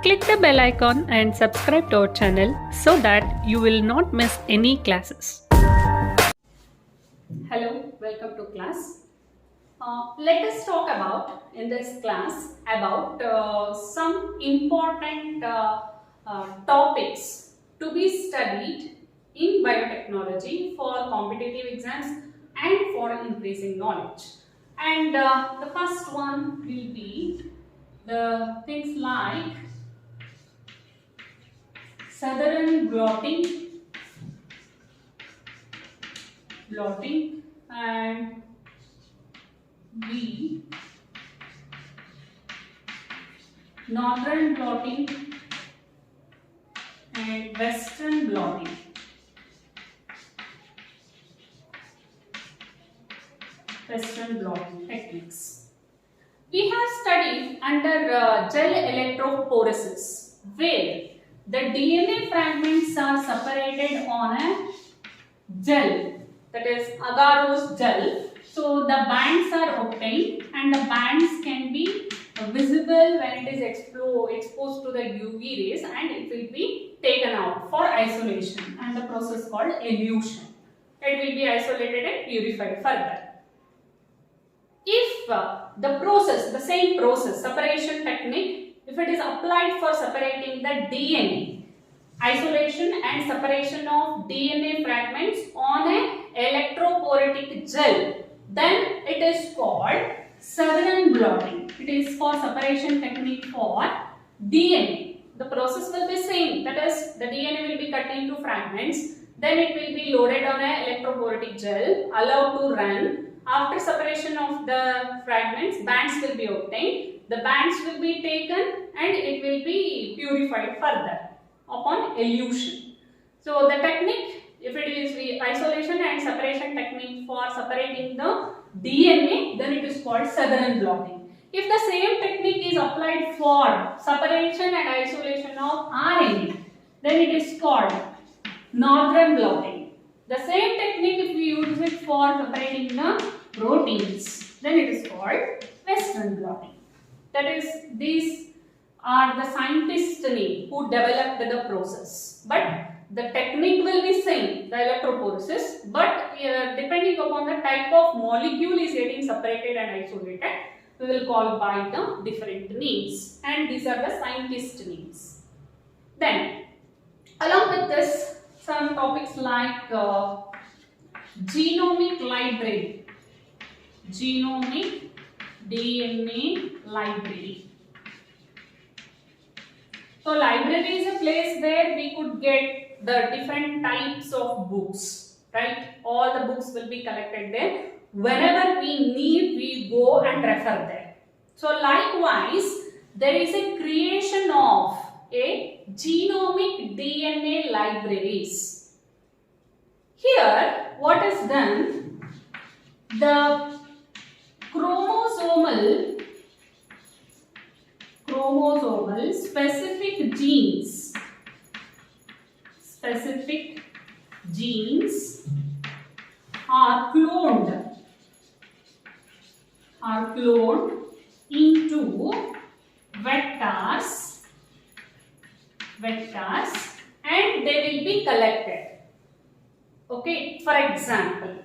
Click the bell icon and subscribe to our channel so that you will not miss any classes. Hello, welcome to class. Let us talk about in this class about some important topics to be studied in biotechnology for competitive exams and for increasing knowledge. And the first one will be the things like southern blotting and B northern blotting and western blotting. Western blotting techniques. We have studied under gel electrophoresis where the DNA fragments are separated on a gel, that is agarose gel. So the bands are obtained and the bands can be visible when it is exposed to the UV rays, and it will be taken out for isolation and the process called elution. It will be isolated and purified further. If the same process, separation technique, if it is applied for separating the DNA, isolation and separation of DNA fragments on a electrophoretic gel, then it is called southern blotting. It is for separation technique for DNA. The process will be same, that is the DNA will be cut into fragments, then it will be loaded on a electrophoretic gel, allowed to run. After separation of the fragments, bands will be obtained. The bands will be taken and it will be purified further upon elution. So the technique, if it is the isolation and separation technique for separating the DNA, then it is called southern blotting. If the same technique is applied for separation and isolation of RNA, then it is called northern blotting. The same technique if we use it for separating the proteins, then it is called western blotting. That is, these are the scientists' name who developed the process, but the technique will be same, the electrophoresis, but depending upon the type of molecule is getting separated and isolated, we will call by the different names, and these are the scientist names. Then along with this, some topics like genomic library, genomic DNA library. So library is a place where we could get the different types of books, right? All the books will be collected there. Whenever we need, we go and refer there. So likewise, there is a creation of a genomic DNA libraries. Here, what is done? The chromosomal specific genes are cloned into vectors and they will be collected. Okay, for example,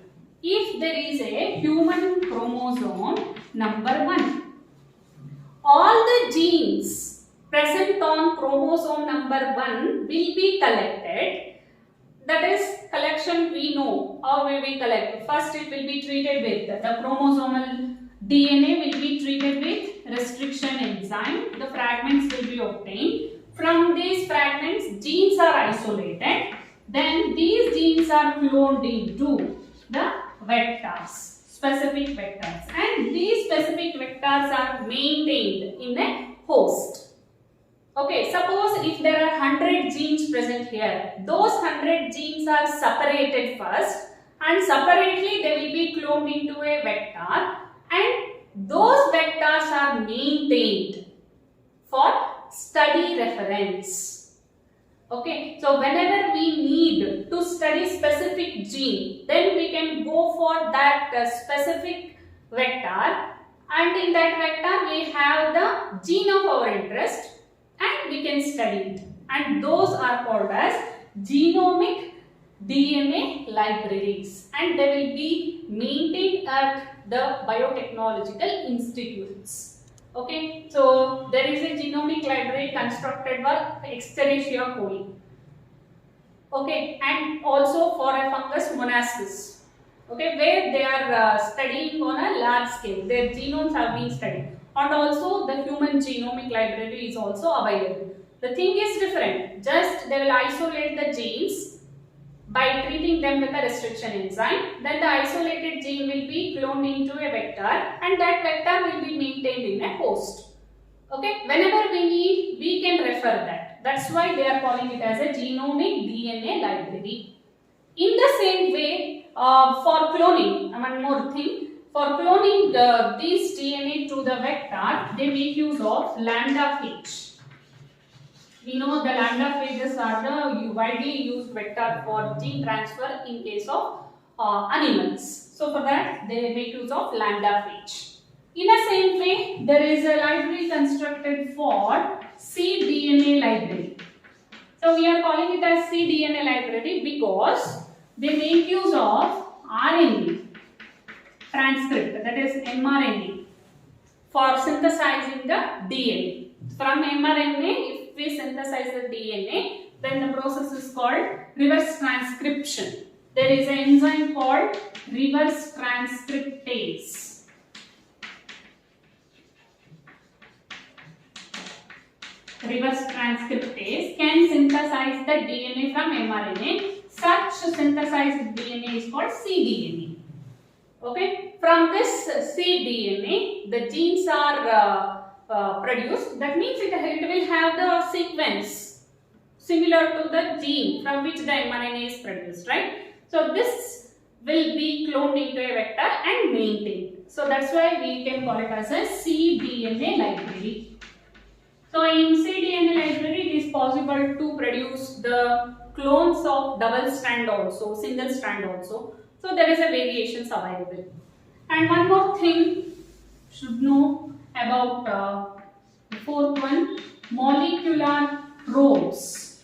if there is a human chromosome number 1, all the genes present on chromosome number 1 will be collected. That is, collection we know how will we collect. First it will be treated with the chromosomal DNA will be treated with restriction enzyme. The fragments will be obtained. From these fragments, genes are isolated. Then these genes are cloned into the vectors, specific vectors, and these specific vectors are maintained in a host. Okay, suppose if there are 100 genes present here, those 100 genes are separated first and separately they will be cloned into a vector, and those vectors are maintained for study reference. Okay, so whenever we need to study specific gene, then we can go for that specific vector, and in that vector we have the gene of our interest, and we can study it, and those are called as genomic DNA libraries, and they will be maintained at the biotechnological institutes. Okay, so there is a genomic library constructed for Escherichia coli. Okay, and also for a fungus Monascus. Okay, where they are studying on a large scale. Their genomes have been studied, and also the human genomic library is also available. The thing is different. Just they will isolate the genes by treating them with a restriction enzyme. Then the isolated gene will be cloned into a vector, and that vector will be maintained in a host. Okay, whenever we need, we can refer that. That's why they are calling it as a genomic DNA library. In the same way, for cloning, one more thing, for cloning these DNA to the vector, they make use of lambda phage. We know the lambda phages are the widely used vector for gene transfer in case of animals. So for that, they make use of lambda phage. In the same way, there is a library constructed for cDNA library. So we are calling it as cDNA library because they make use of RNA transcript, that is mRNA, for synthesizing the DNA. From mRNA, if we synthesize the DNA, then the process is called reverse transcription. There is an enzyme called reverse transcriptase. Reverse transcriptase can synthesize the DNA from mRNA. Such synthesized DNA is called cDNA. Okay, from this cDNA, the genes are produced. That means it will have the sequence similar to the gene from which the mRNA is produced, right? So this will be cloned into a vector and maintained. So that's why we can call it as a cDNA library. So in cDNA library, it is possible to produce the clones of double strand also, single strand also. So there is a variations available. And one more thing should know about the fourth one, molecular probes.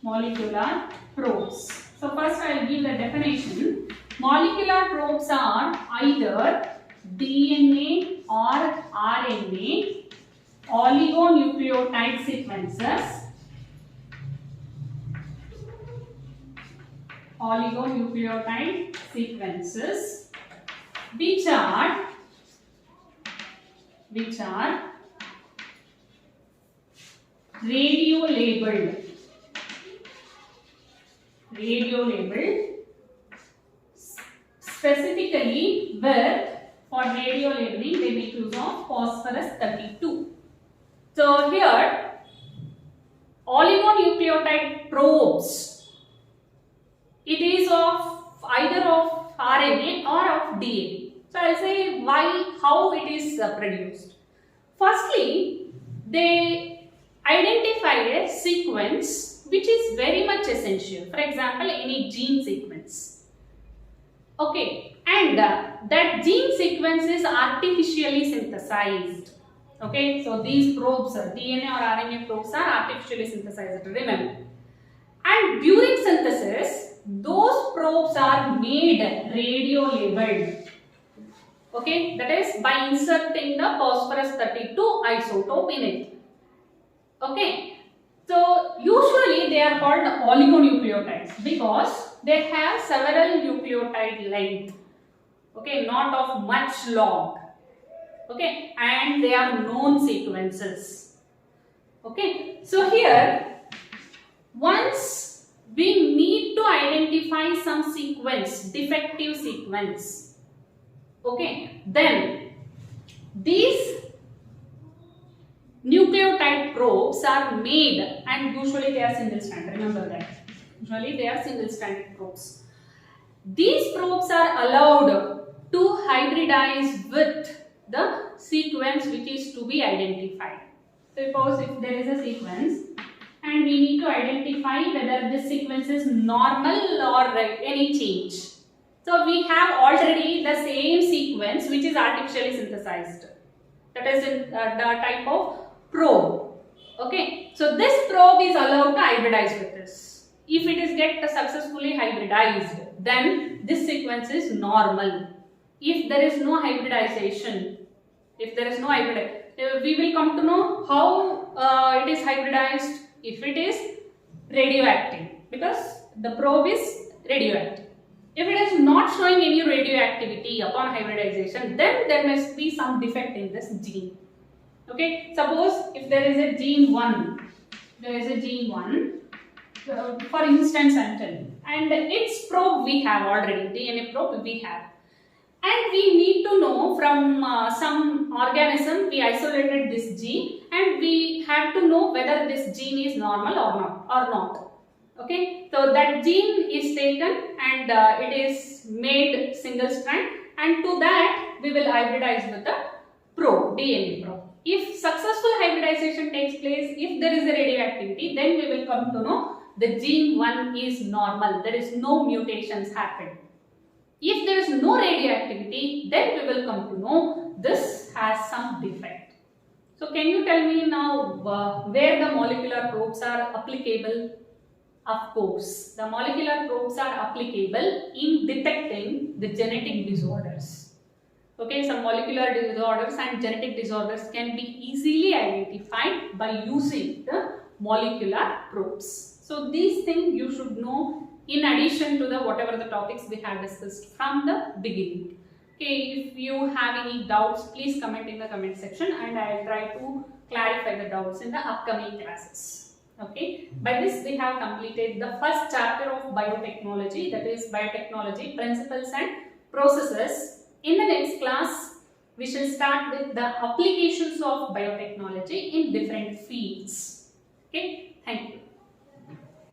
Molecular probes. So first I will give the definition. Molecular probes are either DNA or RNA oligonucleotide sequences, which are radio labeled specifically with, for radio labeling they make use of phosphorus 32. So here oligonucleotide probes, it is of either of RNA or of DNA. So I will say how it is produced. Firstly, they identify a sequence which is very much essential. For example, any gene sequence. Okay, and that gene sequence is artificially synthesized. Okay, so these probes, DNA or RNA probes, are artificially synthesized, remember. And during synthesis, those probes are made radio labeled. Okay, that is by inserting the phosphorus 32 isotope in it. Okay, so usually they are called oligonucleotides because they have several nucleotide length. Okay, not of much long. Okay, and they are known sequences. Okay, so here once we need to identify some sequence, defective sequence, okay, then these nucleotide probes are made, and usually they are single strand, remember that, usually they are single strand probes. These probes are allowed to hybridize with the sequence which is to be identified. Suppose if there is a sequence and we need to identify whether this sequence is normal or any change. So we have already the same sequence which is artificially synthesized. That is in the type of probe. Okay. So this probe is allowed to hybridize with this. If it is get successfully hybridized, then this sequence is normal. If there is no hybridization, we will come to know how it is hybridized if it is radioactive, because the probe is radioactive. If it is not showing any radioactivity upon hybridization, then there must be some defect in this gene. Okay, suppose if there is a gene 1, for instance I'm telling, and its probe we have already, DNA probe we have, and we need to know from some organism we isolated this gene, and we have to know whether this gene is normal or not. Okay, so that gene is taken and it is made single strand, and to that we will hybridize with the probe, DNA probe. If successful hybridization takes place, if there is a radioactivity, then we will come to know the gene 1 is normal, there is no mutations happened. If there is no radioactivity, then we will come to know this has some defect. So can you tell me now where the molecular probes are applicable? Of course, the molecular probes are applicable in detecting the genetic disorders. Okay, some molecular disorders and genetic disorders can be easily identified by using the molecular probes. So these things you should know in addition to the whatever the topics we have discussed from the beginning. Okay, if you have any doubts, please comment in the comment section, and I will try to clarify the doubts in the upcoming classes. Okay, by this we have completed the first chapter of biotechnology, that is biotechnology principles and processes. In the next class, we shall start with the applications of biotechnology in different fields. Okay, thank you.